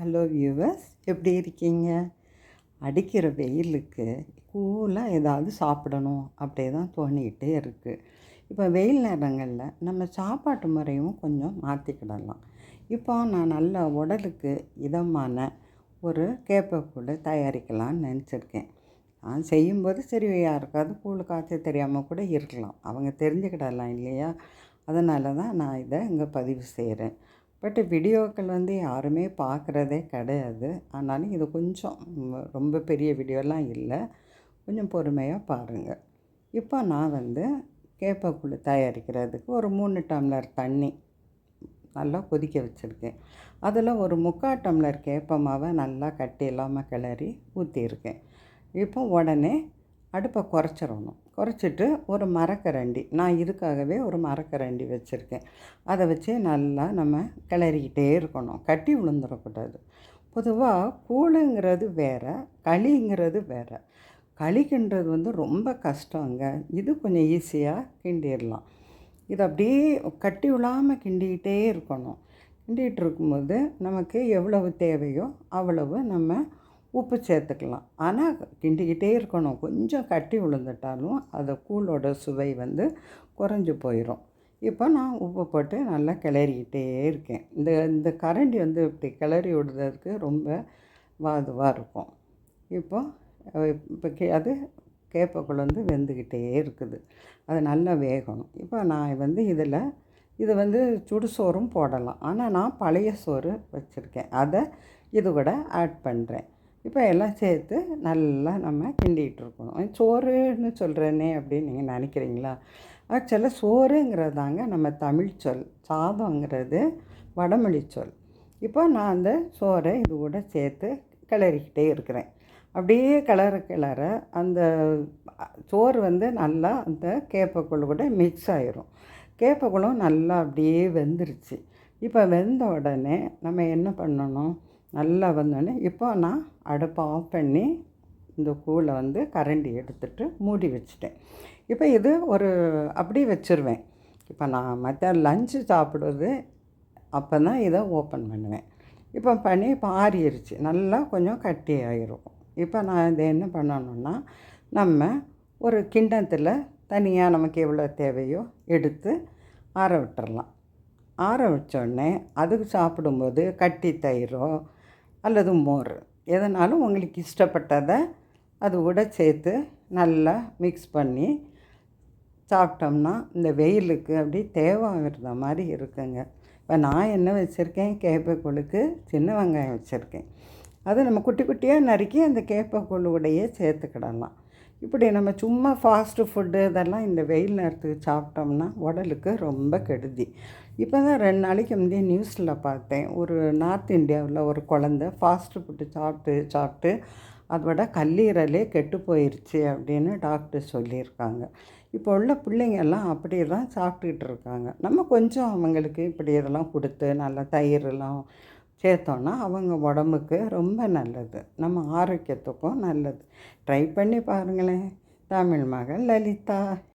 Hello viewers, எப்படி இருக்கீங்க? அடிக்கிற வெயிலுக்கு கூலாக ஏதாவது சாப்பிடணும் அப்படி தான் தோணிக்கிட்டே இருக்குது. இப்போ வெயில் நேரங்களில் நம்ம சாப்பாட்டு முறையும் கொஞ்சம் மாற்றிக்கிடலாம். இப்போ நான் நல்ல உடலுக்கு இதமான ஒரு கேப்பக்கூழ் தயாரிக்கலான்னு நினச்சிருக்கேன். நான் செய்யும்போது சரி யாருக்காவது கூழ் காய்ச்ச தெரியாமல் கூட இருக்கலாம், அவங்க தெரிஞ்சுக்கிடலாம் இல்லையா? அதனால தான் நான் இதை இங்கே பதிவு செய்கிறேன். பட் வீடியோக்கள் யாருமே பார்க்குறதே கிடையாது. ஆனாலும் இது கொஞ்சம் ரொம்ப பெரிய வீடியோலாம் இல்லை, கொஞ்சம் பொறுமையாக பாருங்கள். இப்போ நான் கேப்பக்கூழ் தயாரிக்கிறதுக்கு ஒரு 3 டம்ளர் தண்ணி நல்லா கொதிக்க வச்சுருக்கேன். அதில் ஒரு 3/4 டம்ளர் கேப்ப மாவை நல்லா கட்டி இல்லாமல் கிளறி ஊற்றியிருக்கேன். இப்போ உடனே அடுப்பை குறைச்சிட்டு ஒரு மரக்கரண்டி, நான் இதுக்காகவே ஒரு மரக்கரண்டி வச்சுருக்கேன். அதை வச்சு நல்லா நம்ம கிளறிக்கிட்டே இருக்கணும், கட்டி விழுந்துடக்கூடாது. பொதுவாக கூழுங்கிறது வேறு, களிங்கிறது வேறு. களிக்கின்றது ரொம்ப கஷ்டங்க. இது கொஞ்சம் ஈஸியாக கிண்டிடலாம். இது அப்படியே கட்டி விழாமல் கிண்டிக்கிட்டே இருக்கணும். கிண்டிகிட்டு இருக்கும்போது நமக்கு எவ்வளவு தேவையோ அவ்வளவு நம்ம உப்பு சேர்த்துக்கலாம். ஆனால் கிண்டிக்கிட்டே இருக்கணும். கொஞ்சம் கட்டி விழுந்துட்டாலும் அந்த கூழோட சுவை குறைஞ்சி போயிடும். இப்போ நான் உப்பு போட்டு நல்லா கிளறிக்கிட்டே இருக்கேன். இந்த கரண்டி இப்படி கிளறி விடுறதுக்கு ரொம்ப வாதுவாக இருக்கும். இப்போ அது கேப்பக்கூழ் வெந்துக்கிட்டே இருக்குது. அது நல்லா வேகணும். இப்போ நான் இதில் இது சுடுசோறும் போடலாம். ஆனால் நான் பழைய சோறு வச்சுருக்கேன், அதை இது கூட ஆட் பண்ணுறேன். இப்போ எல்லாம் சேர்த்து நல்லா நம்ம கிண்டிகிட்டு இருக்கணும். சோறுன்னு சொல்கிறேனே அப்படின்னு நீங்கள் நினைக்கிறீங்களா? ஆக்சுவலாக சோறுங்கிறதாங்க நம்ம தமிழ் சொல், சாதங்கிறது வடமொழி சொல். இப்போ நான் அந்த சோறை இது கூட சேர்த்து கிளறிக்கிட்டே இருக்கிறேன். அப்படியே கிளற அந்த சோறு நல்லா அந்த கேப்பக்கூழ் கூட மிக்ஸ் ஆகிரும். கேப்பக்கூழும் நல்லா அப்படியே வெந்துருச்சு. இப்போ வெந்த உடனே நம்ம என்ன பண்ணணும், நல்லா வந்தோடனே இப்போ நான் அடுப்பை ஆஃப் பண்ணி இந்த கூழை கரண்டி எடுத்துகிட்டு மூடி வச்சுட்டேன். இப்போ இது ஒரு அப்படி வச்சுருவேன். இப்போ நான் மற்ற லஞ்சு சாப்பிடுவது அப்போ தான் இதை ஓப்பன் பண்ணுவேன். இப்போ ஆறிடுச்சு, நல்லா கொஞ்சம் கட்டி ஆகிரும். இப்போ நான் இதை என்ன பண்ணணுன்னா, நம்ம ஒரு கிண்ணத்தில் தனியாக நமக்கு எவ்வளோ தேவையோ எடுத்து ஆற விட்டுறலாம். ஆற வச்சோடனே அதுக்கு சாப்பிடும்போது கட்டி தயிரோ அல்லது மோர் எதனாலும் உங்களுக்கு இஷ்டப்பட்டதை அது கூட சேர்த்து நல்லா மிக்ஸ் பண்ணி சாப்பிட்டோம்னா இந்த வெயிலுக்கு அப்படி தேவாமிருந்த மாதிரி இருக்குங்க. இப்போ நான் என்ன வச்சுருக்கேன், கேப்பக்கூழுக்கு சின்ன வெங்காயம் வச்சுருக்கேன். அதை நம்ம குட்டி குட்டியாக நறுக்கி அந்த கேப்பக்கூழுடையே சேர்த்துக்கிடலாம். இப்படி நம்ம சும்மா ஃபாஸ்ட்டு ஃபுட்டு இதெல்லாம் இந்த வெயில் நேரத்துக்கு சாப்பிட்டோம்னா உடலுக்கு ரொம்ப கெடுதி. இப்போ தான் 2 நாளைக்கு முந்தைய நியூஸில் பார்த்தேன், ஒரு நார்த் இந்தியாவில் ஒரு குழந்த ஃபாஸ்ட்டு ஃபுட்டு சாப்பிட்டு அதோட கல்லீரலே கெட்டு போயிடுச்சு அப்படின்னு டாக்டர் சொல்லியிருக்காங்க. இப்போ உள்ள பிள்ளைங்கெல்லாம் அப்படி தான் சாப்பிட்டுக்கிட்டு இருக்காங்க. நம்ம கொஞ்சம் அவங்களுக்கு இப்படி இதெல்லாம் கொடுத்து நல்லா தயிரெல்லாம் சேர்த்தோன்னா அவங்க உடம்புக்கு ரொம்ப நல்லது, நம்ம ஆரோக்கியத்துக்கும் நல்லது. ட்ரை பண்ணி பாருங்களேன். தமிழ் மகள் லலிதா.